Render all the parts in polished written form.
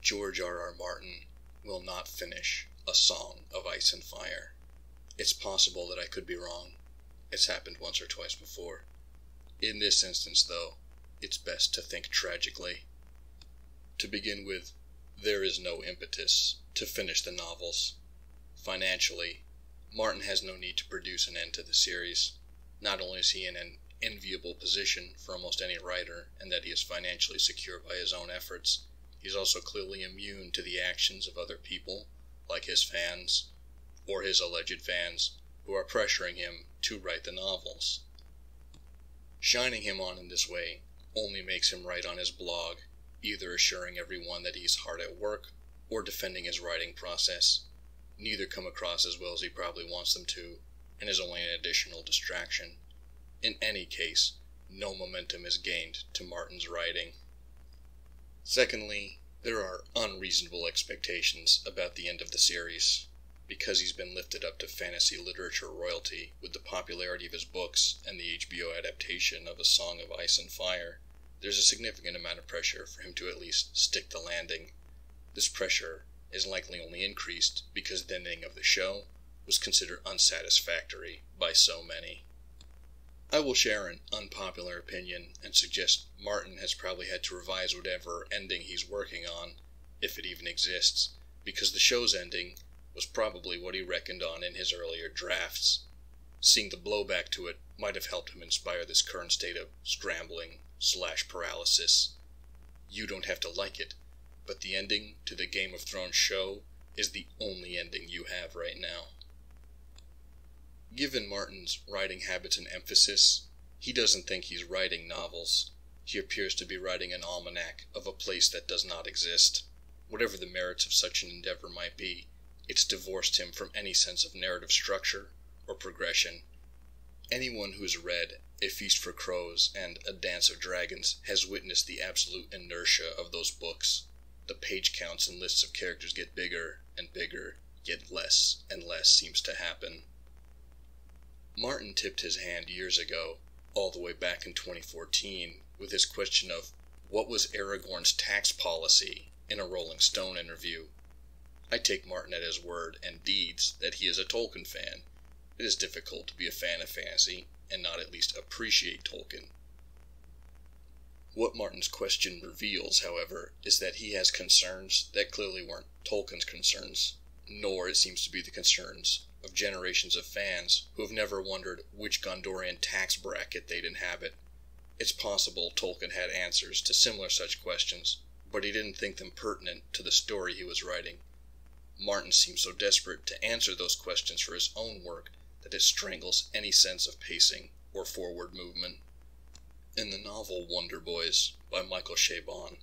George R.R. Martin will not finish A Song of Ice and Fire. It's possible that I could be wrong. It's happened once or twice before. In this instance, though, it's best to think tragically. To begin with, there is no impetus to finish the novels. Financially, Martin has no need to produce an end to the series. Not only is he in an enviable position for almost any writer, and that he is financially secure by his own efforts, he's also clearly immune to the actions of other people, like his fans, or his alleged fans, who are pressuring him to write the novels. Shining him on in this way only makes him write on his blog, either assuring everyone that he's hard at work, or defending his writing process. Neither come across as well as he probably wants them to, and is only an additional distraction. In any case, no momentum is gained to Martin's writing. Secondly, there are unreasonable expectations about the end of the series. Because he's been lifted up to fantasy literature royalty with the popularity of his books and the HBO adaptation of A Song of Ice and Fire, there's a significant amount of pressure for him to at least stick the landing. This pressure is likely only increased because the ending of the show was considered unsatisfactory by so many. I will share an unpopular opinion and suggest Martin has probably had to revise whatever ending he's working on, if it even exists, because the show's ending was probably what he reckoned on in his earlier drafts. Seeing the blowback to it might have helped him inspire this current state of scrambling/paralysis. You don't have to like it, but the ending to the Game of Thrones show is the only ending you have right now. Given Martin's writing habits and emphasis, he doesn't think he's writing novels. He appears to be writing an almanac of a place that does not exist. Whatever the merits of such an endeavor might be, it's divorced him from any sense of narrative structure or progression. Anyone who's read A Feast for Crows and A Dance of Dragons has witnessed the absolute inertia of those books. The page counts and lists of characters get bigger and bigger, yet less and less seems to happen. Martin tipped his hand years ago, all the way back in 2014, with his question of what was Aragorn's tax policy in a Rolling Stone interview. I take Martin at his word and deeds that he is a Tolkien fan. It is difficult to be a fan of fantasy and not at least appreciate Tolkien. What Martin's question reveals, however, is that he has concerns that clearly weren't Tolkien's concerns, nor it seems to be the concerns of generations of fans who have never wondered which Gondorian tax bracket they'd inhabit. It's possible Tolkien had answers to similar such questions, but he didn't think them pertinent to the story he was writing. Martin seems so desperate to answer those questions for his own work that it strangles any sense of pacing or forward movement. In the novel Wonder Boys by Michael Chabon,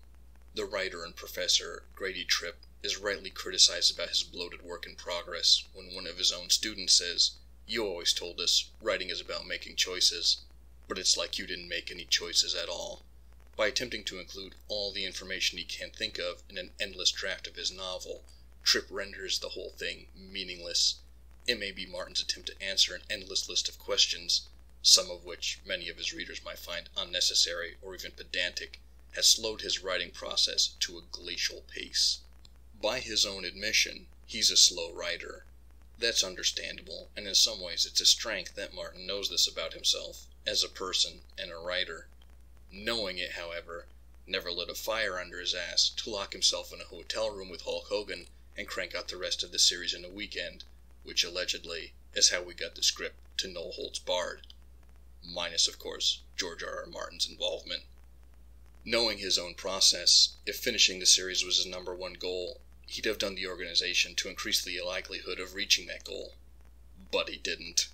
the writer and professor Grady Tripp is rightly criticized about his bloated work in progress when one of his own students says, "You always told us writing is about making choices, but it's like you didn't make any choices at all." By attempting to include all the information he can think of in an endless draft of his novel, Tripp renders the whole thing meaningless. It may be Martin's attempt to answer an endless list of questions, some of which many of his readers might find unnecessary or even pedantic, has slowed his writing process to a glacial pace. By his own admission, he's a slow writer. That's understandable, and in some ways it's a strength that Martin knows this about himself, as a person and a writer. Knowing it, however, never lit a fire under his ass to lock himself in a hotel room with Hulk Hogan and crank out the rest of the series in a weekend, which allegedly is how we got the script to No Holds Barred. Minus, of course, George R.R. Martin's involvement. Knowing his own process, if finishing the series was his number one goal, he'd have done the organization to increase the likelihood of reaching that goal. But he didn't.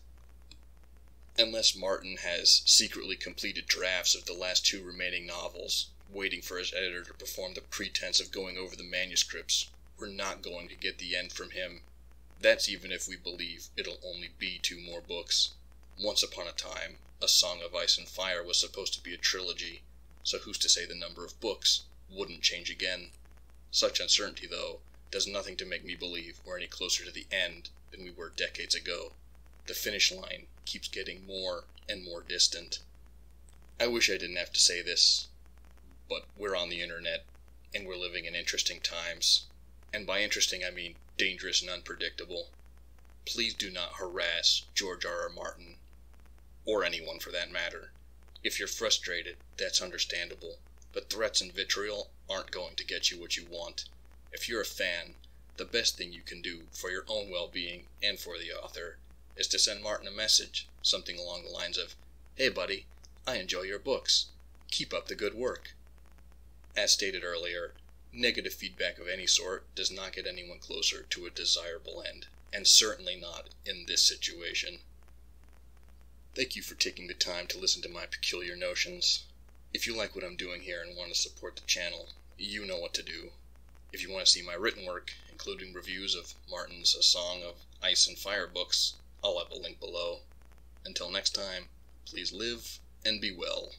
Unless Martin has secretly completed drafts of the last two remaining novels, waiting for his editor to perform the pretense of going over the manuscripts, we're not going to get the end from him. That's even if we believe it'll only be 2 more books. Once upon a time, A Song of Ice and Fire was supposed to be a trilogy, so who's to say the number of books wouldn't change again? Such uncertainty, though, does nothing to make me believe we're any closer to the end than we were decades ago. The finish line keeps getting more and more distant. I wish I didn't have to say this, but we're on the internet, and we're living in interesting times. And by interesting, I mean dangerous and unpredictable. Please do not harass George R. R. Martin, or anyone for that matter. If you're frustrated, that's understandable, but threats and vitriol aren't going to get you what you want. If you're a fan, the best thing you can do for your own well-being and for the author is to send Martin a message, something along the lines of, "Hey buddy, I enjoy your books. Keep up the good work." As stated earlier, negative feedback of any sort does not get anyone closer to a desirable end, and certainly not in this situation. Thank you for taking the time to listen to my peculiar notions. If you like what I'm doing here and want to support the channel, you know what to do. If you want to see my written work, including reviews of Martin's A Song of Ice and Fire books, I'll have a link below. Until next time, please live and be well.